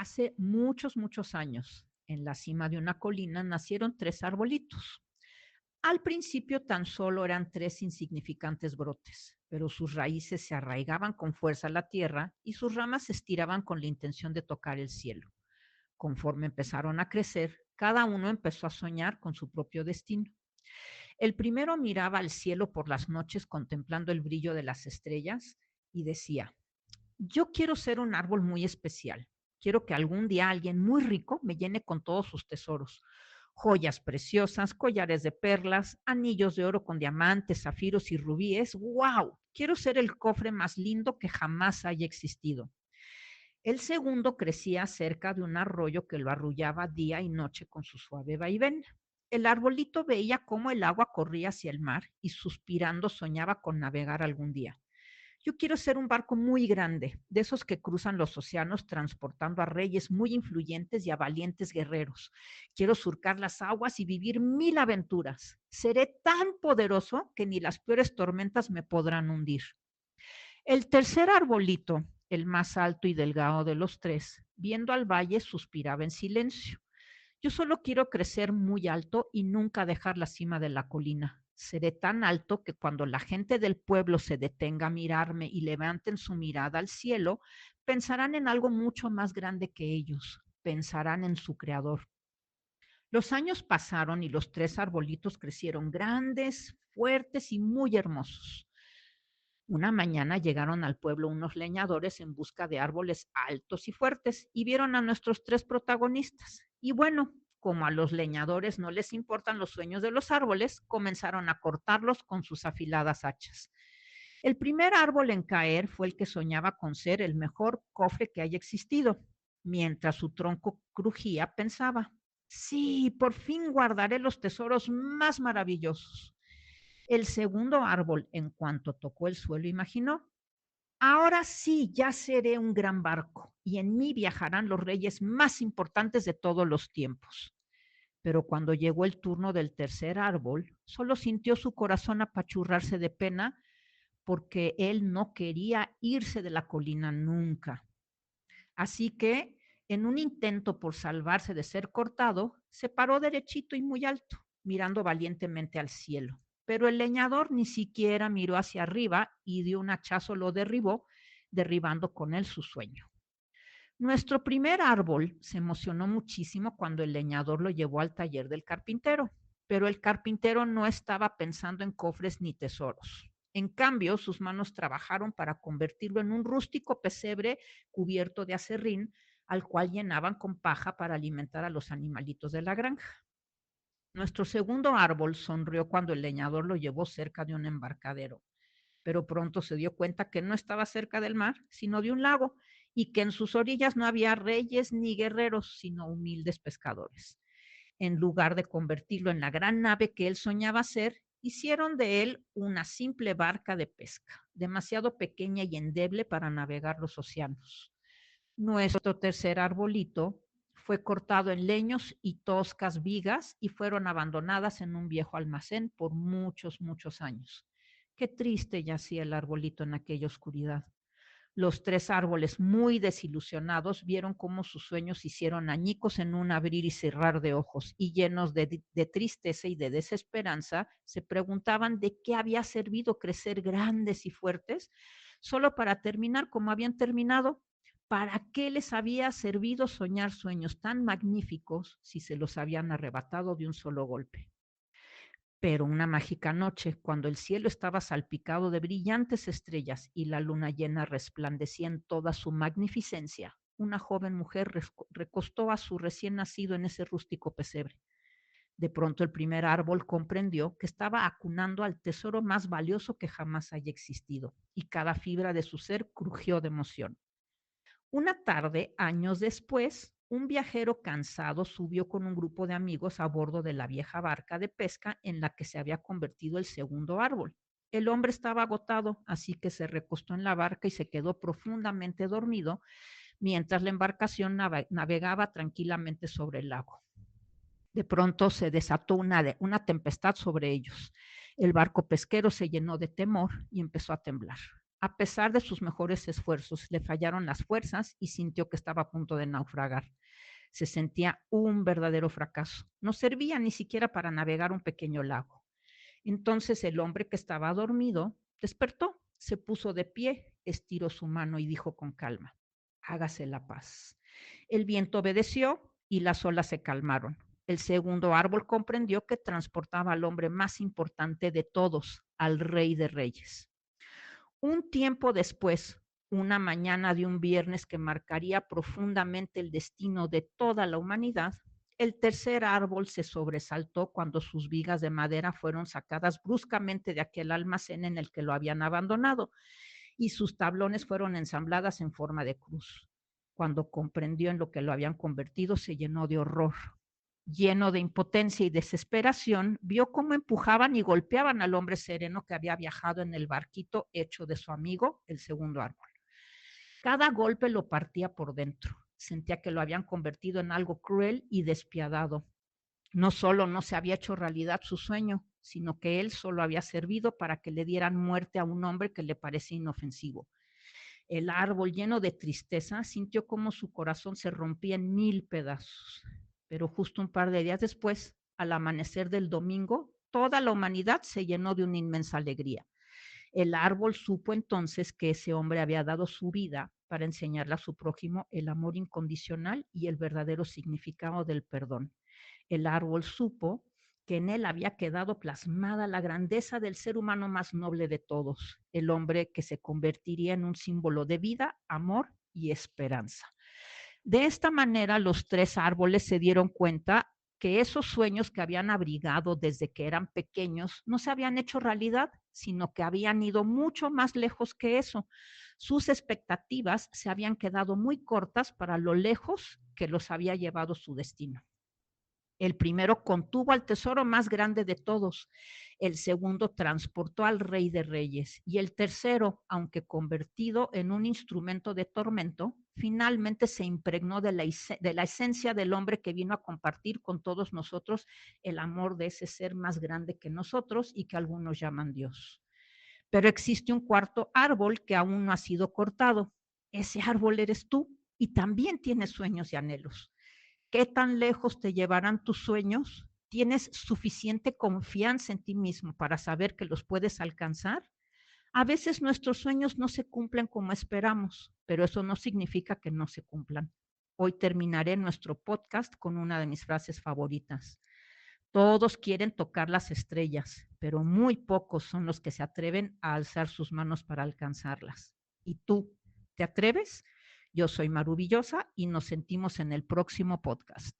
Hace muchos, muchos años, en la cima de una colina nacieron tres arbolitos. Al principio tan solo eran tres insignificantes brotes, pero sus raíces se arraigaban con fuerza a la tierra y sus ramas se estiraban con la intención de tocar el cielo. Conforme empezaron a crecer, cada uno empezó a soñar con su propio destino. El primero miraba al cielo por las noches contemplando el brillo de las estrellas y decía: yo quiero ser un árbol muy especial. Quiero que algún día alguien muy rico me llene con todos sus tesoros. Joyas preciosas, collares de perlas, anillos de oro con diamantes, zafiros y rubíes. ¡Wow! Quiero ser el cofre más lindo que jamás haya existido. El segundo crecía cerca de un arroyo que lo arrullaba día y noche con su suave vaivén. El arbolito veía cómo el agua corría hacia el mar y suspirando soñaba con navegar algún día. Yo quiero ser un barco muy grande, de esos que cruzan los océanos transportando a reyes muy influyentes y a valientes guerreros. Quiero surcar las aguas y vivir mil aventuras. Seré tan poderoso que ni las peores tormentas me podrán hundir. El tercer arbolito, el más alto y delgado de los tres, viendo al valle, suspiraba en silencio. Yo solo quiero crecer muy alto y nunca dejar la cima de la colina. Seré tan alto que cuando la gente del pueblo se detenga a mirarme y levanten su mirada al cielo, pensarán en algo mucho más grande que ellos. Pensarán en su creador. Los años pasaron y los tres arbolitos crecieron grandes, fuertes y muy hermosos. Una mañana llegaron al pueblo unos leñadores en busca de árboles altos y fuertes y vieron a nuestros tres protagonistas. Y bueno, como a los leñadores no les importan los sueños de los árboles, comenzaron a cortarlos con sus afiladas hachas. El primer árbol en caer fue el que soñaba con ser el mejor cofre que haya existido. Mientras su tronco crujía, pensaba: sí, por fin guardaré los tesoros más maravillosos. El segundo árbol, en cuanto tocó el suelo, imaginó: ahora sí, ya seré un gran barco y en mí viajarán los reyes más importantes de todos los tiempos. Pero cuando llegó el turno del tercer árbol, solo sintió su corazón apachurrarse de pena porque él no quería irse de la colina nunca. Así que, en un intento por salvarse de ser cortado, se paró derechito y muy alto, mirando valientemente al cielo. Pero el leñador ni siquiera miró hacia arriba y de un hachazo lo derribó, derribando con él su sueño. Nuestro primer árbol se emocionó muchísimo cuando el leñador lo llevó al taller del carpintero, pero el carpintero no estaba pensando en cofres ni tesoros. En cambio, sus manos trabajaron para convertirlo en un rústico pesebre cubierto de acerrín, al cual llenaban con paja para alimentar a los animalitos de la granja. Nuestro segundo árbol sonrió cuando el leñador lo llevó cerca de un embarcadero, pero pronto se dio cuenta que no estaba cerca del mar, sino de un lago, y que en sus orillas no había reyes ni guerreros, sino humildes pescadores. En lugar de convertirlo en la gran nave que él soñaba ser, hicieron de él una simple barca de pesca, demasiado pequeña y endeble para navegar los océanos. Nuestro tercer arbolito fue cortado en leños y toscas vigas y fueron abandonadas en un viejo almacén por muchos, muchos años. Qué triste yacía el arbolito en aquella oscuridad. Los tres árboles, muy desilusionados, vieron cómo sus sueños se hicieron añicos en un abrir y cerrar de ojos, y llenos de tristeza y de desesperanza, se preguntaban de qué había servido crecer grandes y fuertes, solo para terminar como habían terminado. ¿Para qué les había servido soñar sueños tan magníficos si se los habían arrebatado de un solo golpe? Pero una mágica noche, cuando el cielo estaba salpicado de brillantes estrellas y la luna llena resplandecía en toda su magnificencia, una joven mujer recostó a su recién nacido en ese rústico pesebre. De pronto el primer árbol comprendió que estaba acunando al tesoro más valioso que jamás haya existido, y cada fibra de su ser crujió de emoción. Una tarde, años después, un viajero cansado subió con un grupo de amigos a bordo de la vieja barca de pesca en la que se había convertido el segundo árbol. El hombre estaba agotado, así que se recostó en la barca y se quedó profundamente dormido mientras la embarcación navegaba tranquilamente sobre el lago. De pronto se desató una tempestad sobre ellos. El barco pesquero se llenó de temor y empezó a temblar. A pesar de sus mejores esfuerzos, le fallaron las fuerzas y sintió que estaba a punto de naufragar. Se sentía un verdadero fracaso. No servía ni siquiera para navegar un pequeño lago. Entonces el hombre que estaba dormido despertó, se puso de pie, estiró su mano y dijo con calma: hágase la paz. El viento obedeció y las olas se calmaron. El segundo árbol comprendió que transportaba al hombre más importante de todos, al Rey de Reyes. Un tiempo después, una mañana de un viernes que marcaría profundamente el destino de toda la humanidad, el tercer árbol se sobresaltó cuando sus vigas de madera fueron sacadas bruscamente de aquel almacén en el que lo habían abandonado y sus tablones fueron ensambladas en forma de cruz. Cuando comprendió en lo que lo habían convertido, se llenó de horror. Lleno de impotencia y desesperación, vio cómo empujaban y golpeaban al hombre sereno que había viajado en el barquito hecho de su amigo, el segundo árbol. Cada golpe lo partía por dentro. Sentía que lo habían convertido en algo cruel y despiadado. No solo no se había hecho realidad su sueño, sino que él solo había servido para que le dieran muerte a un hombre que le parecía inofensivo. El árbol, lleno de tristeza, sintió como su corazón se rompía en 1000 pedazos. Pero justo un par de días después, al amanecer del domingo, toda la humanidad se llenó de una inmensa alegría. El árbol supo entonces que ese hombre había dado su vida para enseñarle a su prójimo el amor incondicional y el verdadero significado del perdón. El árbol supo que en él había quedado plasmada la grandeza del ser humano más noble de todos, el hombre que se convertiría en un símbolo de vida, amor y esperanza. De esta manera, los tres árboles se dieron cuenta que esos sueños que habían abrigado desde que eran pequeños no se habían hecho realidad, sino que habían ido mucho más lejos que eso. Sus expectativas se habían quedado muy cortas para lo lejos que los había llevado su destino. El primero contuvo al tesoro más grande de todos, el segundo transportó al Rey de Reyes y el tercero, aunque convertido en un instrumento de tormento, finalmente se impregnó de la esencia del hombre que vino a compartir con todos nosotros el amor de ese ser más grande que nosotros y que algunos llaman Dios. Pero existe un cuarto árbol que aún no ha sido cortado. Ese árbol eres tú y también tienes sueños y anhelos. ¿Qué tan lejos te llevarán tus sueños? ¿Tienes suficiente confianza en ti mismo para saber que los puedes alcanzar? A veces nuestros sueños no se cumplen como esperamos, pero eso no significa que no se cumplan. Hoy terminaré nuestro podcast con una de mis frases favoritas. Todos quieren tocar las estrellas, pero muy pocos son los que se atreven a alzar sus manos para alcanzarlas. ¿Y tú, te atreves? Yo soy Maru Villosa y nos sentimos en el próximo podcast.